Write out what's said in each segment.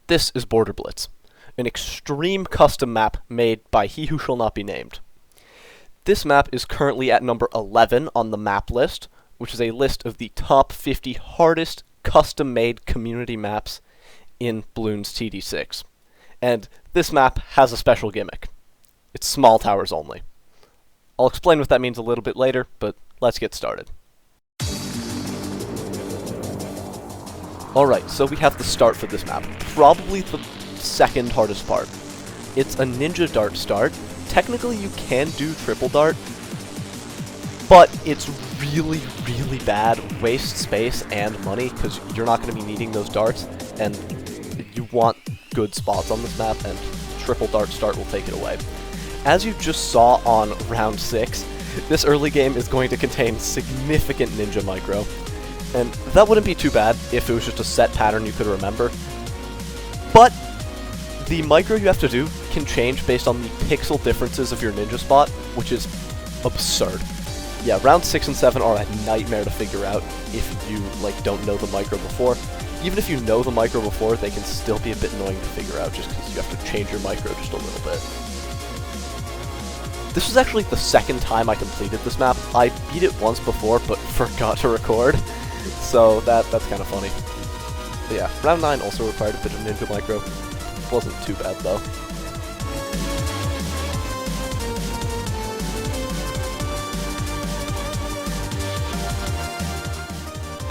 This is Border Blitz, an extreme custom map made by he who shall not be named. This map is currently at number 11 on the map list, which is a list of the top 50 hardest custom-made community maps in Bloons TD6. And this map has a special gimmick. It's small towers only. I'll explain what that means a little bit later, but let's get started. Alright, so we have the start for this map. Probably the second hardest part. It's a ninja dart start. Technically you can do triple dart, but it's really, really bad. Waste space and money, because you're not going to be needing those darts, and you want good spots on this map, and triple dart start will take it away. As you just saw on round 6, this early game is going to contain significant ninja micro. And that wouldn't be too bad if it was just a set pattern you could remember. But the micro you have to do can change based on the pixel differences of your ninja spot, which is absurd. Yeah, round 6 and 7 are a nightmare to figure out if you don't know the micro before. Even if you know the micro before, they can still be a bit annoying to figure out just because you have to change your micro just a little bit. This was actually the second time I completed this map. I beat it once before, but forgot to record. So that's kind of funny. But yeah, round 9 also required a bit of ninja micro. Wasn't too bad though.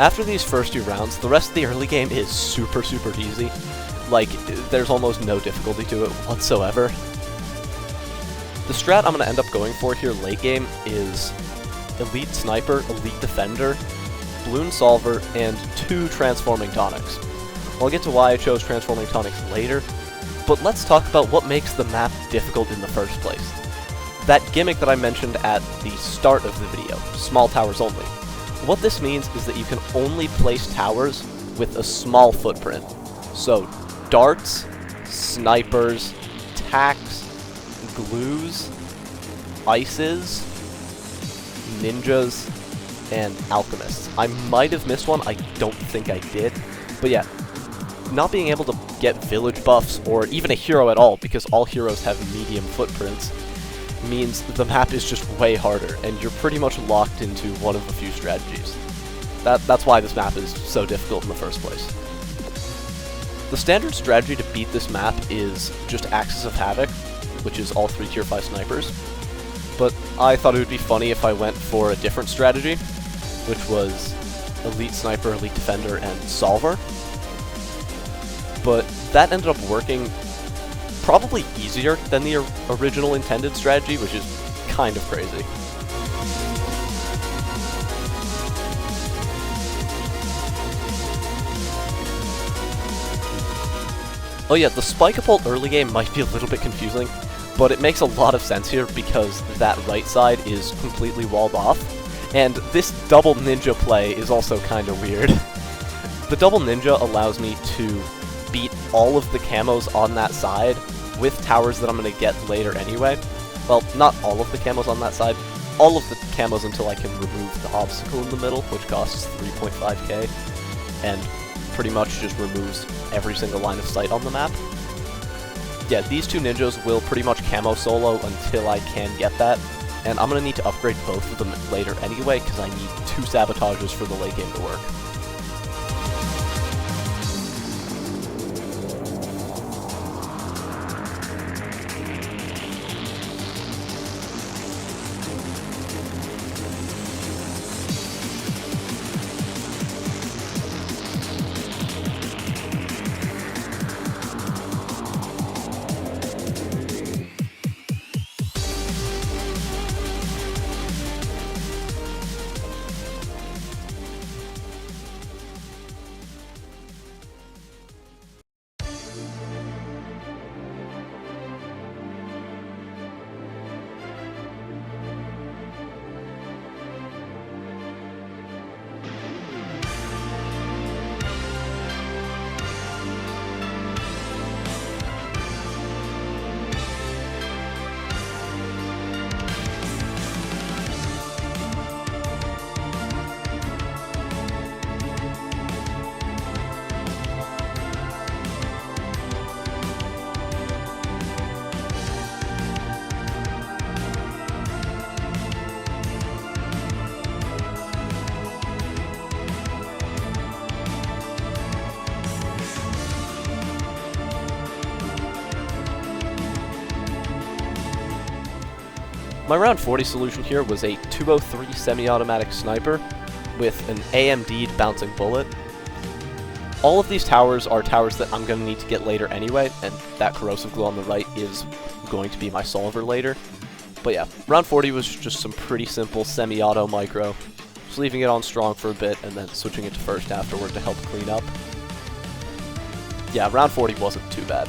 After these first 2 rounds, the rest of the early game is super easy. There's almost no difficulty to it whatsoever. The strat I'm going to end up going for here late game is Elite Sniper, Elite Defender, Bloon Solver, and 2 Transforming Tonics. I'll get to why I chose Transforming Tonics later, but let's talk about what makes the map difficult in the first place. That gimmick that I mentioned at the start of the video, small towers only. What this means is that you can only place towers with a small footprint. So, darts, snipers, tacks, glues, ices, ninjas, and alchemists. I might have missed one, I don't think I did. But yeah, not being able to get village buffs, or even a hero at all, because all heroes have medium footprints, means the map is just way harder, and you're pretty much locked into one of a few strategies. That's why this map is so difficult in the first place. The standard strategy to beat this map is just Axis of Havoc, which is all 3 tier 5 snipers. But I thought it would be funny if I went for a different strategy, which was Elite Sniper, Elite Defender, and Solver. But that ended up working probably easier than the original intended strategy, which is kind of crazy. Oh yeah, the Spike-a-Pult early game might be a little bit confusing, but it makes a lot of sense here because that right side is completely walled off, and this double ninja play is also kind of weird. The double ninja allows me to beat all of the camos on that side with towers that I'm going to get later anyway. Well, not all of the camos on that side, all of the camos until I can remove the obstacle in the middle, which costs 3.5k, and pretty much just removes every single line of sight on the map. Yeah, these 2 ninjas will pretty much camo solo until I can get that, and I'm going to need to upgrade both of them later anyway, because I need 2 sabotages for the late game to work. My round 40 solution here was a 203 semi-automatic sniper with an AMD'd bouncing bullet. All of these towers are towers that I'm going to need to get later anyway, and that corrosive glue on the right is going to be my solver later. But yeah, round 40 was just some pretty simple semi-auto micro, just leaving it on strong for a bit and then switching it to first afterward to help clean up. Yeah, round 40 wasn't too bad.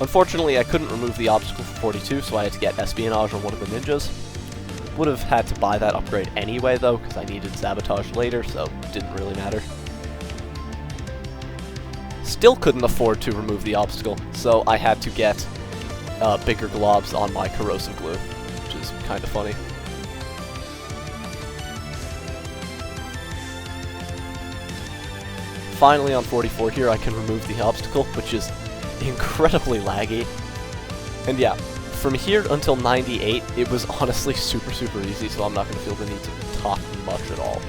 Unfortunately, I couldn't remove the obstacle for 42, so I had to get espionage on one of the ninjas. Would have had to buy that upgrade anyway, though, because I needed sabotage later, so it didn't really matter. Still couldn't afford to remove the obstacle, so I had to get bigger globs on my corrosive glue, which is kind of funny. Finally, on 44 here, I can remove the obstacle, which is incredibly laggy. And yeah, from here until 98, it was honestly super easy, so I'm not going to feel the need to talk much at all.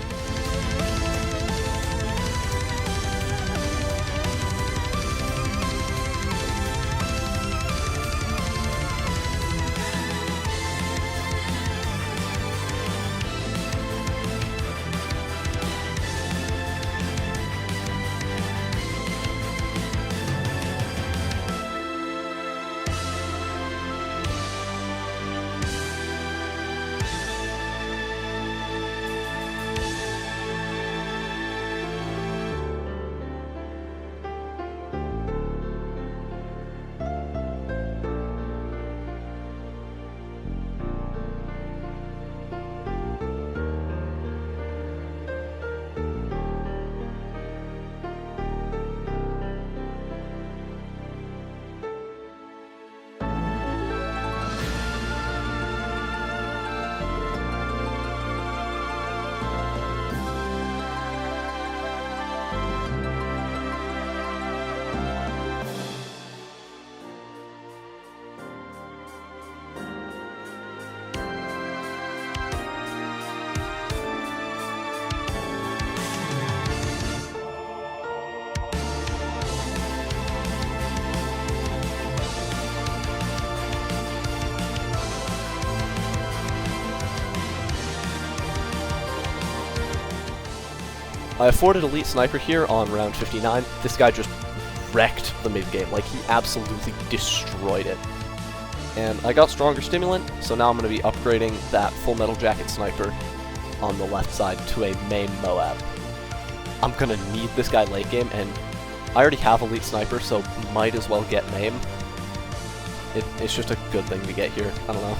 I afforded Elite Sniper here on round 59. This guy just wrecked the mid-game, like he absolutely destroyed it. And I got Stronger Stimulant, so now I'm going to be upgrading that Full Metal Jacket Sniper on the left side to a main Moab. I'm going to need this guy late game, and I already have Elite Sniper, so might as well get MAME. It's just a good thing to get here, I don't know.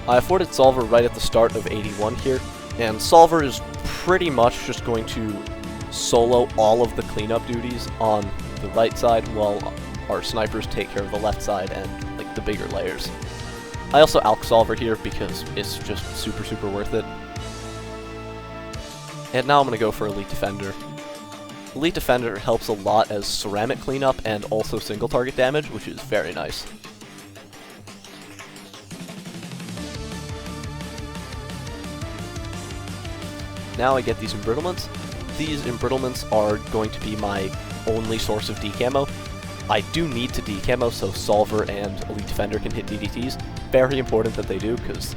I afforded Solver right at the start of 81 here, and Solver is pretty much just going to solo all of the cleanup duties on the right side while our snipers take care of the left side and like the bigger layers. I also Alk Solver here because it's just super worth it. And now I'm going to go for Elite Defender. Elite Defender helps a lot as ceramic cleanup and also single target damage, which is very nice. Now I get these embrittlements. These embrittlements are going to be my only source of decamo. I do need to decamo so Solver and Elite Defender can hit DDTs. Very important that they do, because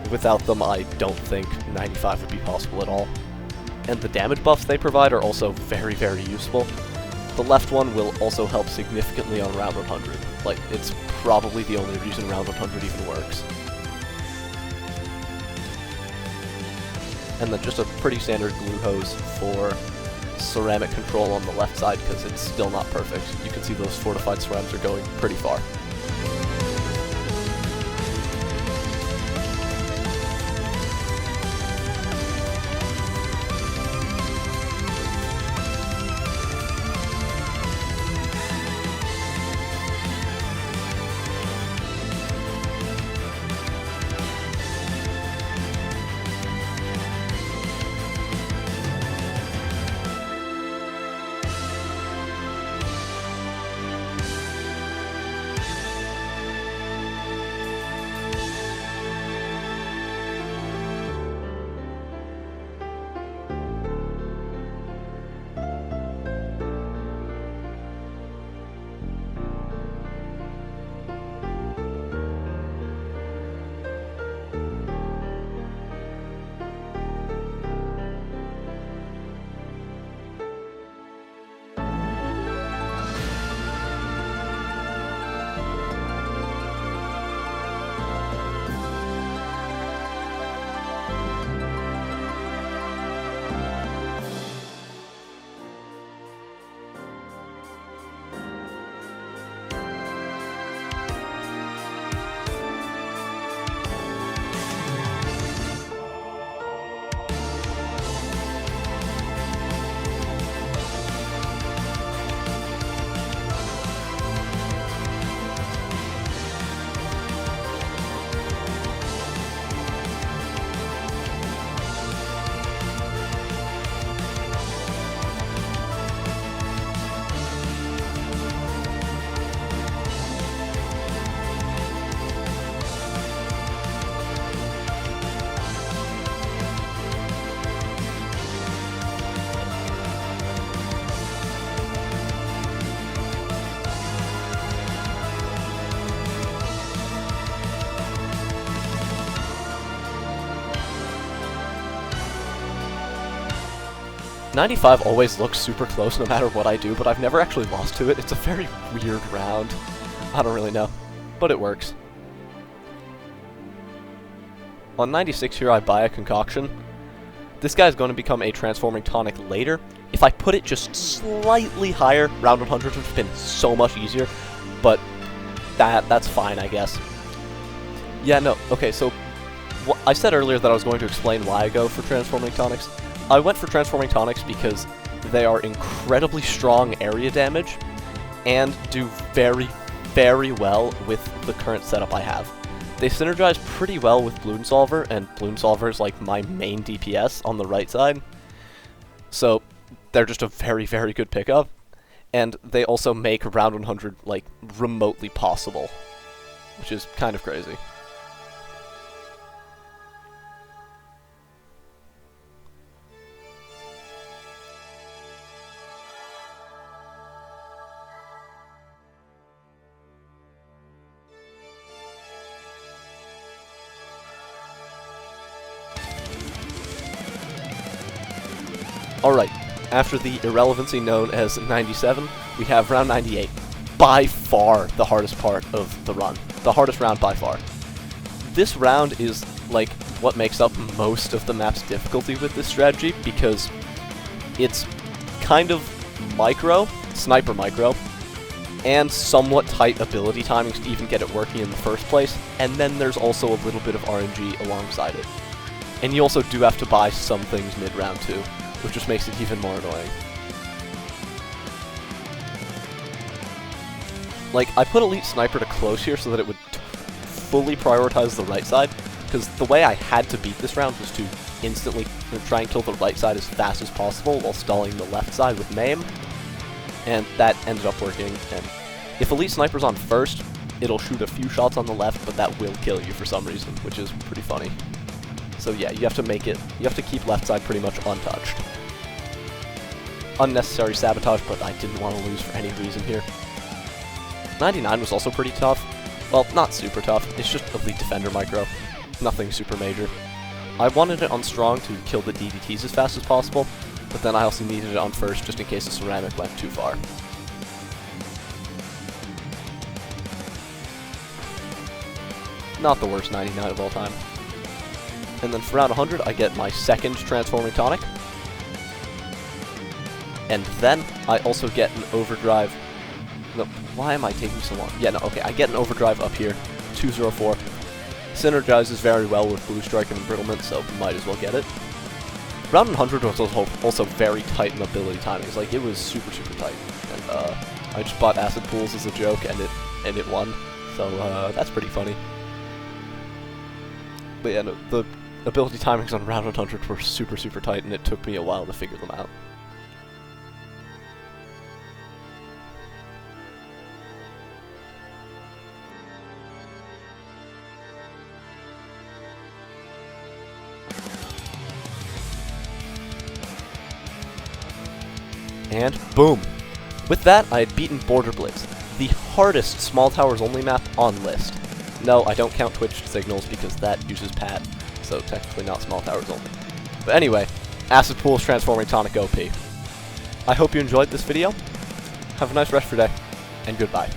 without them I don't think 95 would be possible at all. And the damage buffs they provide are also very useful. The left one will also help significantly on round 100. Like, it's probably the only reason round 100 even works. and then just a pretty standard glue hose for ceramic control on the left side, because it's still not perfect. You can see those fortified ceramics are going pretty far. '95 always looks super close no matter what I do, but I've never actually lost to it. It's a very weird round. I don't really know, but it works. On 96 here, I buy a concoction. This guy is going to become a transforming tonic later. If I put it just slightly higher, round 100 would have been so much easier, but that's fine, I guess. Yeah, no, okay, so I said earlier that I was going to explain why I go for transforming tonics. I went for transforming tonics because they are incredibly strong area damage and do very, very well with the current setup I have. They synergize pretty well with Bloom Solver, and Bloom Solver is like my main DPS on the right side. So they're just a very, very good pickup. And they also make round 100 like remotely possible, which is kind of crazy. Alright, after the irrelevancy known as 97, we have round 98. By far the hardest part of the run. The hardest round by far. This round is, like, what makes up most of the map's difficulty with this strategy, because it's kind of micro, sniper micro, and somewhat tight ability timings to even get it working in the first place, and then there's also a little bit of RNG alongside it. And you also do have to buy some things mid-round too, which just makes it even more annoying. Like, I put Elite Sniper to close here so that it would fully prioritize the right side, because the way I had to beat this round was to instantly try and kill the right side as fast as possible while stalling the left side with Maim, and that ended up working. And if Elite Sniper's on first, it'll shoot a few shots on the left, but that will kill you for some reason, which is pretty funny. So yeah, you have to keep left side pretty much untouched. Unnecessary sabotage, but I didn't want to lose for any reason here. 99 was also pretty tough. Well, not super tough, it's just Elite Defender micro. Nothing super major. I wanted it on strong to kill the DDTs as fast as possible, but then I also needed it on first just in case the ceramic went too far. Not the worst 99 of all time. And then for round 100, I get my second Transforming Tonic. And then I also get an Overdrive. No, why am I taking so long? Yeah, no, okay, I get an Overdrive up here, 204. Synergizes very well with Blue Strike and Embrittlement, so might as well get it. Round 100 was also very tight in ability timings. Like, it was super, super tight. And I just bought Acid Pools as a joke, and it won. So that's pretty funny. But yeah, no, the ability timings on round 100 were super, super tight, and it took me a while to figure them out. And boom! With that, I had beaten Border Blitz, the hardest small towers only map on list. No, I don't count Twitch signals because that uses pad, so technically not small towers only. But anyway, Acid Pools Transforming Tonic OP. I hope you enjoyed this video. Have a nice rest of your day, and goodbye.